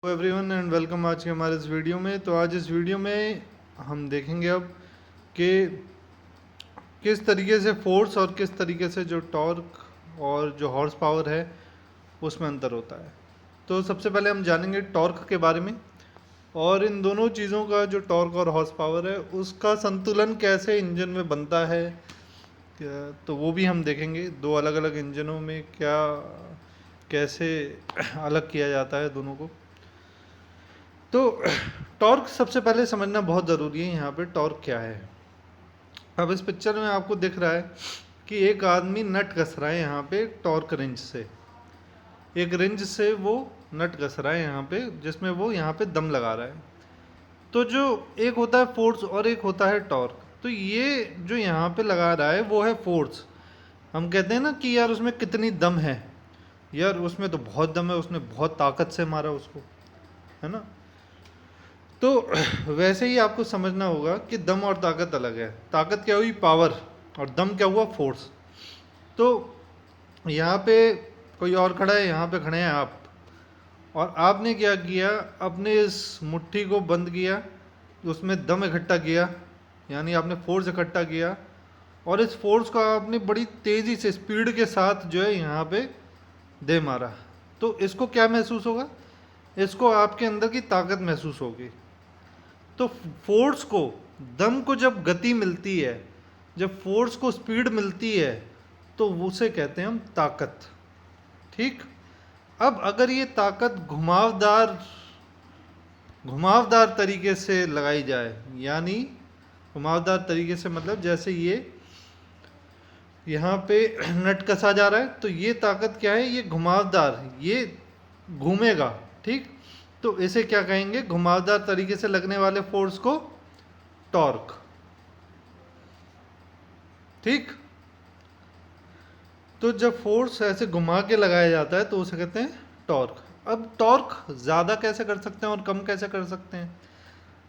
Everyone and welcome आज के हमारे इस वीडियो में। तो आज इस वीडियो में हम देखेंगे अब कि किस तरीके से फोर्स और किस तरीके से जो टॉर्क और जो हॉर्स पावर है उसमें अंतर होता है। तो सबसे पहले हम जानेंगे टॉर्क के बारे में और इन दोनों चीज़ों का जो टॉर्क और हॉर्स पावर है उसका संतुलन कैसे इंजन में बनता है, तो वो भी हम देखेंगे। दो अलग अलग इंजनों में क्या कैसे अलग किया जाता है दोनों को। तो टॉर्क सबसे पहले समझना बहुत ज़रूरी है। यहाँ पे टॉर्क क्या है। अब इस पिक्चर में आपको दिख रहा है कि एक आदमी नट कस रहा है यहाँ पे टॉर्क रिंच से। एक रिंच से वो नट कस रहा है यहाँ पे, जिसमें वो यहाँ पे दम लगा रहा है। तो जो एक होता है फोर्स और एक होता है टॉर्क। तो ये जो यहाँ पे लगा रहा है वो है फोर्स। हम कहते हैं ना कि यार उसमें कितनी दम है, यार उसमें तो बहुत दम है, उसने बहुत ताकत से मारा उसको, है ना। तो वैसे ही आपको समझना होगा कि दम और ताकत अलग है। ताकत क्या हुई? पावर। और दम क्या हुआ? फोर्स। तो यहाँ पे कोई और खड़ा है, यहाँ पे खड़े हैं आप, और आपने क्या किया? अपने इस मुट्ठी को बंद किया, उसमें दम इकट्ठा किया, यानी आपने फोर्स इकट्ठा किया, और इस फोर्स को आपने बड़ी तेज़ी से स्पीड के साथ जो है यहाँ पे दे मारा। तो इसको क्या महसूस होगा? इसको आपके अंदर की ताकत महसूस होगी। तो फोर्स को, दम को जब गति मिलती है, जब फोर्स को स्पीड मिलती है, तो उसे कहते हैं हम ताकत। ठीक। अब अगर ये ताकत घुमावदार तरीके से लगाई जाए, यानी घुमावदार तरीके से मतलब जैसे ये यहाँ पे नट कसा जा रहा है, तो ये ताकत क्या है? ये घुमावदार, ये घूमेगा। ठीक। तो इसे क्या कहेंगे? घुमावदार तरीके से लगने वाले फोर्स को टॉर्क। ठीक। तो जब फोर्स ऐसे घुमा के लगाया जाता है तो उसे कहते हैं टॉर्क। अब टॉर्क ज़्यादा कैसे कर सकते हैं और कम कैसे कर सकते हैं?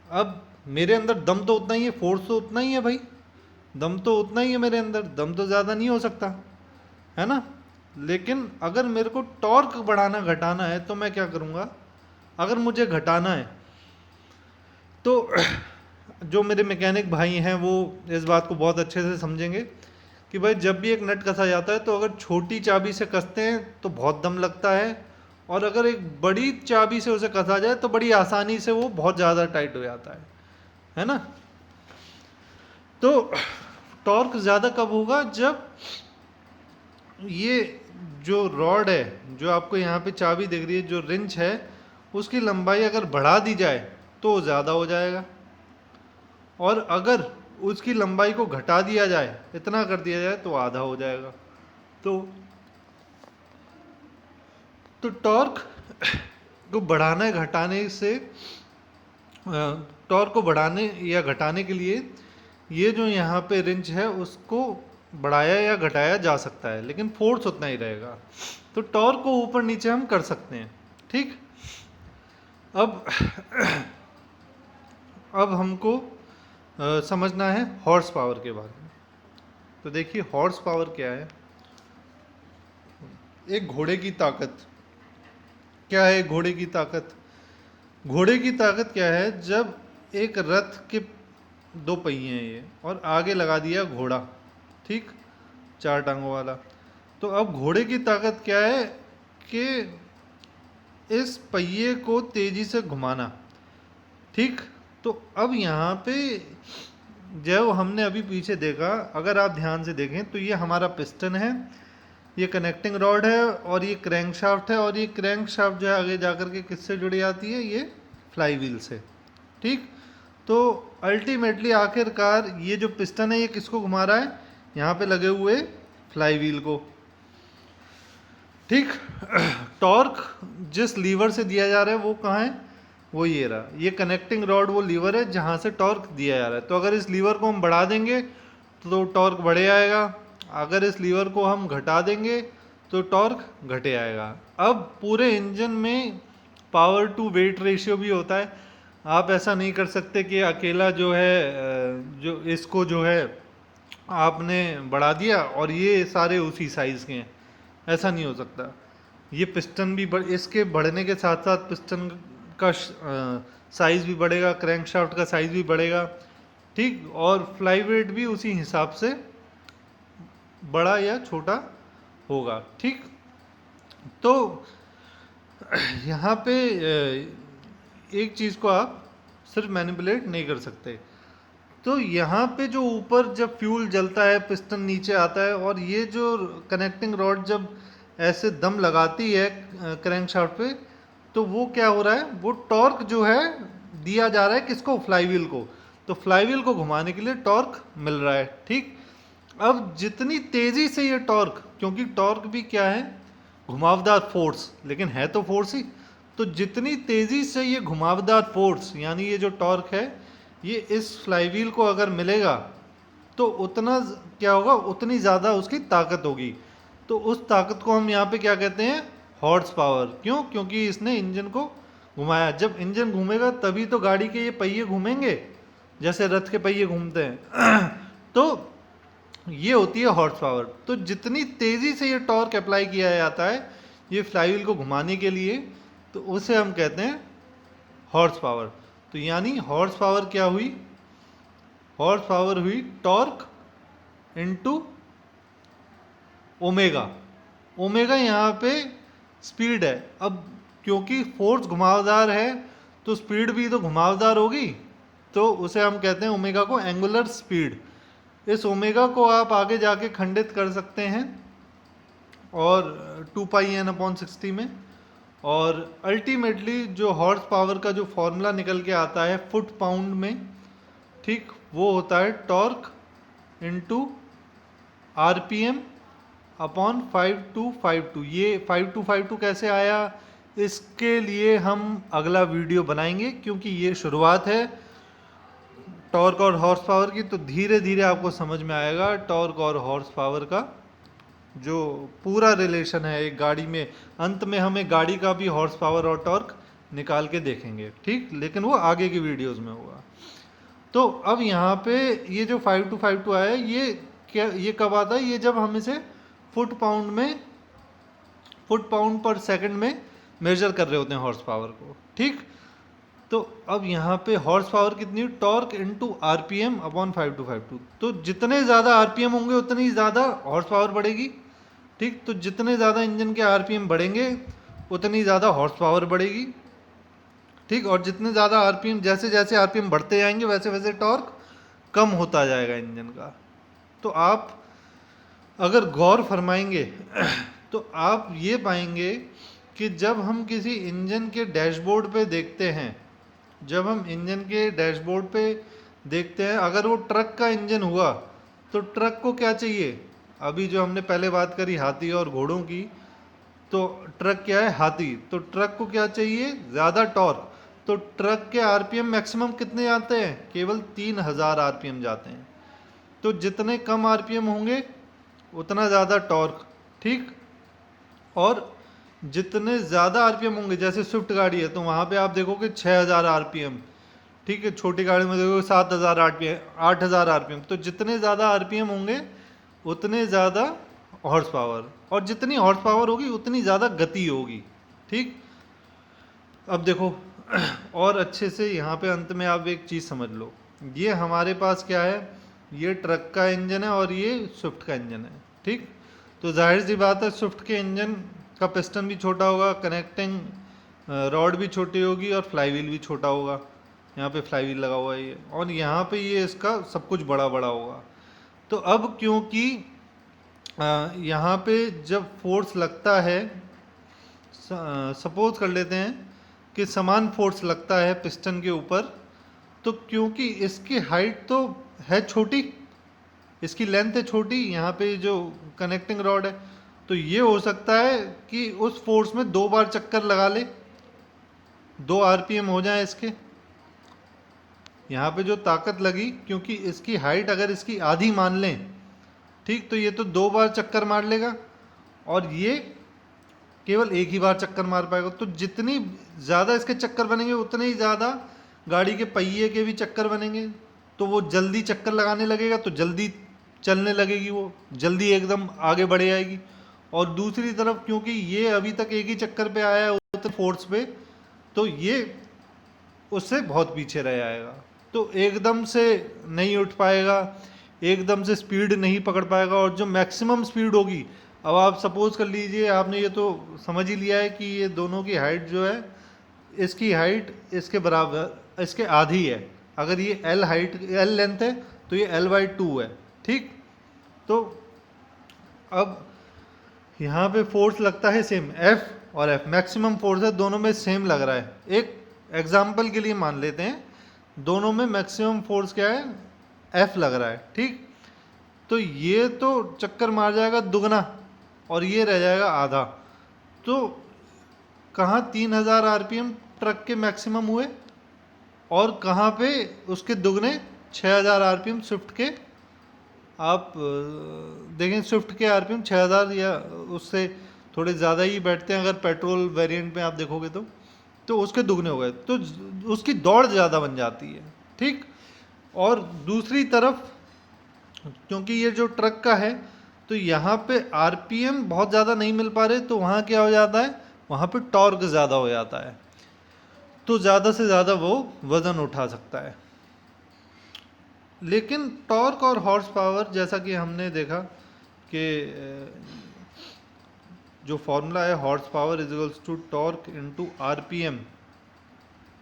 अब मेरे अंदर दम तो उतना ही है, फोर्स तो उतना ही है भाई, दम तो उतना ही है मेरे अंदर, दम तो ज़्यादा नहीं हो सकता, है ना। लेकिन अगर मेरे को टॉर्क बढ़ाना घटाना है तो मैं क्या करूँगा? अगर मुझे घटाना है तो जो मेरे मैकेनिक भाई हैं वो इस बात को बहुत अच्छे से समझेंगे कि भाई जब भी एक नट कसा जाता है तो अगर छोटी चाबी से कसते हैं तो बहुत दम लगता है, और अगर एक बड़ी चाबी से उसे कसा जाए तो बड़ी आसानी से वो बहुत ज़्यादा टाइट हो जाता है ना। तो टॉर्क ज़्यादा कब होगा? जब ये जो रॉड है, जो आपको यहाँ पे चाबी दिख रही है, जो रिंच है, उसकी लंबाई अगर बढ़ा दी जाए तो ज़्यादा हो जाएगा, और अगर उसकी लंबाई को घटा दिया जाए, इतना कर दिया जाए, तो आधा हो जाएगा। तो टॉर्क को बढ़ाने घटाने से, टॉर्क को बढ़ाने या घटाने के लिए ये जो यहाँ पे रिंच है उसको बढ़ाया या घटाया जा सकता है, लेकिन फोर्स उतना ही रहेगा। तो टॉर्क को ऊपर नीचे हम कर सकते हैं। ठीक। अब हमको समझना है हॉर्स पावर के बारे में। तो देखिए हॉर्स पावर क्या है। एक घोड़े की ताकत क्या है? घोड़े की ताकत, घोड़े की ताकत क्या है? जब एक रथ के दो पहिए हैं ये, और आगे लगा दिया घोड़ा, ठीक, चार टांगों वाला, तो अब घोड़े की ताकत क्या है? कि इस पहिए को तेजी से घुमाना। ठीक। तो अब यहाँ पे जो हमने अभी पीछे देखा, अगर आप ध्यान से देखें तो ये हमारा पिस्टन है, ये कनेक्टिंग रॉड है, और ये क्रैंक शाफ्ट है, और ये क्रैंक शाफ्ट जो है आगे जाकर के किससे जुड़ी आती है? ये फ्लाई व्हील से। ठीक। तो अल्टीमेटली आखिरकार ये जो पिस्टन है ये किसको घुमा रहा है? यहाँ पे लगे हुए फ्लाई व्हील को। ठीक। टॉर्क जिस लीवर से दिया जा रहा है वो कहाँ है? वो ये रहा, ये कनेक्टिंग रॉड वो लीवर है जहाँ से टॉर्क दिया जा रहा है। तो अगर इस लीवर को हम बढ़ा देंगे तो टॉर्क बढ़े आएगा, अगर इस लीवर को हम घटा देंगे तो टॉर्क घटे आएगा। अब पूरे इंजन में पावर टू वेट रेशियो भी होता है। आप ऐसा नहीं कर सकते कि अकेला जो है, जो इसको जो है आपने बढ़ा दिया और ये सारे उसी साइज़ के हैं, ऐसा नहीं हो सकता। ये पिस्टन भी इसके बढ़ने के साथ साथ पिस्टन का साइज़ भी बढ़ेगा, क्रैंकशाफ्ट का साइज़ भी बढ़ेगा, ठीक, और फ्लाई वेट भी उसी हिसाब से बड़ा या छोटा होगा, ठीक। तो यहाँ पे एक चीज़ को आप सिर्फ मैनिपुलेट नहीं कर सकते। तो यहाँ पे जो ऊपर जब फ्यूल जलता है, पिस्टन नीचे आता है, और ये जो कनेक्टिंग रॉड जब ऐसे दम लगाती है क्रैंकशाफ्ट पे, तो वो क्या हो रहा है, वो टॉर्क जो है दिया जा रहा है किसको, फ्लाईव्हील को। तो फ्लाईव्हील को घुमाने के लिए टॉर्क मिल रहा है, ठीक। अब जितनी तेजी से ये टॉर्क, क्योंकि टॉर्क भी क्या है, घुमावदार फोर्स, लेकिन है तो फोर्स ही, तो जितनी तेजी से ये घुमावदार फोर्स यानी ये जो टॉर्क है ये इस फ्लाईव्हील को अगर मिलेगा तो उतना क्या होगा, उतनी ज़्यादा उसकी ताकत होगी। तो उस ताकत को हम यहाँ पे क्या कहते हैं, हॉर्स पावर। क्यों, क्योंकि इसने इंजन को घुमाया। जब इंजन घूमेगा तभी तो गाड़ी के ये पहिए घूमेंगे, जैसे रथ के पहिए घूमते हैं तो ये होती है हॉर्स पावर। तो जितनी तेज़ी से ये टॉर्क अप्लाई किया जाता है ये फ्लाईव्हील को घुमाने के लिए, तो उसे हम कहते हैं हॉर्स पावर। तो यानी हॉर्स पावर क्या हुई, हॉर्स पावर हुई टॉर्क इनटू ओमेगा। ओमेगा यहाँ पे स्पीड है। अब क्योंकि फोर्स घुमावदार है तो स्पीड भी तो घुमावदार होगी, तो उसे हम कहते हैं ओमेगा को एंगुलर स्पीड। इस ओमेगा को आप आगे जाके खंडित कर सकते हैं और 2πn/60 में, और अल्टीमेटली जो हॉर्स पावर का जो फॉर्मूला निकल के आता है फुट पाउंड में, ठीक, वो होता है टॉर्क इनटू आरपीएम अपॉन 5252। ये 5252 कैसे आया, इसके लिए हम अगला वीडियो बनाएंगे, क्योंकि ये शुरुआत है टॉर्क और हॉर्स पावर की। तो धीरे धीरे आपको समझ में आएगा टॉर्क और हॉर्स पावर का जो पूरा रिलेशन है एक गाड़ी में। अंत में हम एक गाड़ी का भी हॉर्स पावर और टॉर्क निकाल के देखेंगे, ठीक, लेकिन वो आगे की वीडियोस में होगा। तो अब यहाँ पे ये जो 5252 आया ये क्या, ये कब आता है, ये जब हम इसे फुट पाउंड पर सेकंड में मेजर कर रहे होते हैं हॉर्स पावर को, ठीक। तो अब यहाँ पे हॉर्स पावर कितनी, टॉर्क इनटू आरपीएम अपॉन 5252। तो जितने ज़्यादा आरपीएम होंगे उतनी ज़्यादा हॉर्स पावर बढ़ेगी, ठीक। तो जितने ज़्यादा इंजन के आरपीएम बढ़ेंगे उतनी ज़्यादा हॉर्स पावर बढ़ेगी, ठीक। और जितने ज़्यादा आरपीएम, जैसे जैसे आरपीएम बढ़ते जाएंगे वैसे वैसे टॉर्क कम होता जाएगा इंजन का। तो आप अगर गौर फरमाएंगे तो आप ये पाएंगे कि जब हम किसी इंजन के डैशबोर्ड पे देखते हैं, जब हम इंजन के डैशबोर्ड पे देखते हैं, अगर वो ट्रक का इंजन हुआ तो ट्रक को क्या चाहिए, अभी जो हमने पहले बात करी हाथी और घोड़ों की, तो ट्रक क्या है, हाथी। तो ट्रक को क्या चाहिए, ज़्यादा टॉर्क। तो ट्रक के आरपीएम मैक्सिमम कितने जाते हैं, केवल 3000 आरपीएम जाते हैं। तो जितने कम आरपीएम होंगे उतना ज़्यादा टॉर्क, ठीक। और जितने ज़्यादा आरपीएम होंगे, जैसे स्विफ्ट गाड़ी है तो वहाँ पे आप देखोगे 6000 आरपीएम, ठीक है। छोटी गाड़ी में देखोगे 7000 आरपीएम, 8000 आरपीएम। तो जितने ज़्यादा आरपीएम होंगे उतने ज़्यादा हॉर्स पावर, और जितनी हॉर्स पावर होगी उतनी ज़्यादा गति होगी, ठीक। अब देखो और अच्छे से यहाँ पे अंत में आप एक चीज़ समझ लो, ये हमारे पास क्या है, ये ट्रक का इंजन है और ये स्विफ्ट का इंजन है, ठीक। तो जाहिर सी बात है स्विफ्ट के इंजन का पिस्टन भी छोटा होगा, कनेक्टिंग रॉड भी छोटी होगी और फ्लाईव्हील भी छोटा होगा। यहाँ पे फ्लाईव्हील लगा हुआ है ये, और यहाँ पे ये इसका सब कुछ बड़ा बड़ा होगा। तो अब क्योंकि यहाँ पे जब फोर्स लगता है, सपोज कर लेते हैं कि समान फोर्स लगता है पिस्टन के ऊपर, तो क्योंकि इसकी हाइट तो है छोटी, इसकी लेंथ है छोटी, यहाँ पे जो कनेक्टिंग रॉड है, तो ये हो सकता है कि उस फोर्स में 2 बार चक्कर लगा ले, 2 आरपीएम हो जाए इसके। यहाँ पे जो ताकत लगी, क्योंकि इसकी हाइट अगर इसकी आधी मान लें, ठीक, तो ये तो 2 बार चक्कर मार लेगा और ये केवल एक ही बार चक्कर मार पाएगा। तो जितनी ज़्यादा इसके चक्कर बनेंगे उतने ही ज़्यादा गाड़ी के पहिए के भी चक्कर बनेंगे, तो वो जल्दी चक्कर लगाने लगेगा, तो जल्दी चलने लगेगी, वो जल्दी एकदम आगे बढ़ जाएगी। और दूसरी तरफ क्योंकि ये अभी तक एक ही चक्कर पे आया है उतने फोर्स पे, तो ये उससे बहुत पीछे रह जाएगा। तो एकदम से नहीं उठ पाएगा, एकदम से स्पीड नहीं पकड़ पाएगा। और जो मैक्सिमम स्पीड होगी, अब आप सपोज कर लीजिए, आपने ये तो समझ ही लिया है कि ये दोनों की हाइट जो है, इसकी हाइट इसके बराबर, इसके आधी है। अगर ये एल हाइट, एल लेंथ है, तो ये L/2 है, ठीक। तो अब यहाँ पे फोर्स लगता है सेम, F और F मैक्सिमम फोर्स है, दोनों में सेम लग रहा है। एक एग्जाम्पल के लिए मान लेते हैं, दोनों में मैक्सिमम फोर्स क्या है, F लग रहा है, ठीक। तो ये तो चक्कर मार जाएगा दुगना और ये रह जाएगा आधा। तो कहाँ 3000 RPM ट्रक के मैक्सिमम हुए, और कहाँ पे उसके दुगने 6000 RPM स्विफ्ट के। आप देखें स्विफ्ट के RPM 6000 या उससे थोड़े ज़्यादा ही बैठते हैं अगर पेट्रोल वेरिएंट में आप देखोगे तो उसके दुगने हो गए, तो उसकी दौड़ ज़्यादा बन जाती है, ठीक। और दूसरी तरफ क्योंकि ये जो ट्रक का है, तो यहाँ पे RPM बहुत ज़्यादा नहीं मिल पा रहे, तो वहाँ क्या हो जाता है, वहाँ पे टॉर्क ज़्यादा हो जाता है, तो ज़्यादा से ज़्यादा वो वज़न उठा सकता है। लेकिन टॉर्क और हॉर्स पावर, जैसा कि हमने देखा कि जो फॉर्मूला है, horse power is equals to torque into RPM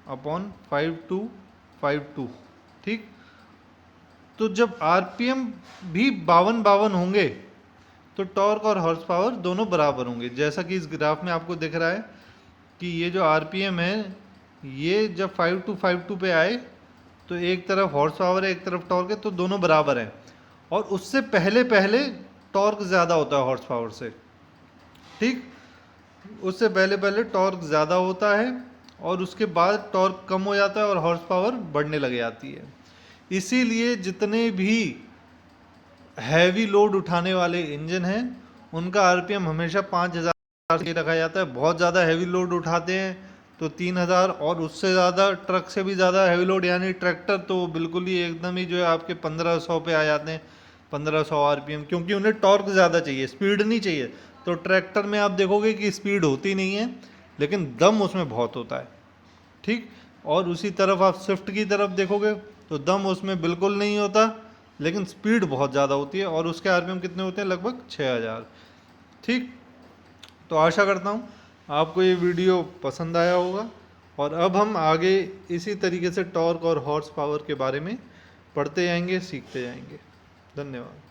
upon 5252, ठीक। तो जब RPM भी 52 होंगे, तो टॉर्क और हॉर्स पावर दोनों बराबर होंगे। जैसा कि इस ग्राफ में आपको दिख रहा है कि ये जो RPM है, ये जब 5252 पे आए, तो एक तरफ हॉर्स पावर है, एक तरफ टॉर्क है, तो दोनों बराबर हैं। और उससे पहले पहले टॉर्क ज़्यादा होता है हॉर्स पावर से, ठीक। उससे पहले पहले टॉर्क ज़्यादा होता है, और उसके बाद टॉर्क कम हो जाता है और हॉर्स पावर बढ़ने लग जाती है। इसीलिए जितने भी हैवी लोड उठाने वाले इंजन हैं, उनका RPM हमेशा 5000 से रखा जाता है। बहुत ज़्यादा हैवी लोड उठाते हैं तो 3000, और उससे ज़्यादा, ट्रक से भी ज़्यादा हैवी लोड यानी ट्रैक्टर, तो बिल्कुल ही एकदम ही जो है आपके 1500 पे आ जाते हैं, 1500 RPM, क्योंकि उन्हें टॉर्क ज़्यादा चाहिए, स्पीड नहीं चाहिए। तो ट्रैक्टर में आप देखोगे कि स्पीड होती नहीं है, लेकिन दम उसमें बहुत होता है, ठीक। और उसी तरफ आप स्विफ्ट की तरफ देखोगे तो दम उसमें बिल्कुल नहीं होता, लेकिन स्पीड बहुत ज़्यादा होती है, और उसके RPM कितने होते हैं, लगभग 6000, ठीक। तो आशा करता हूँ आपको ये वीडियो पसंद आया होगा, और अब हम आगे इसी तरीके से टॉर्क और हॉर्स पावर के बारे में पढ़ते जाएंगे, सीखते जाएंगे। धन्यवाद।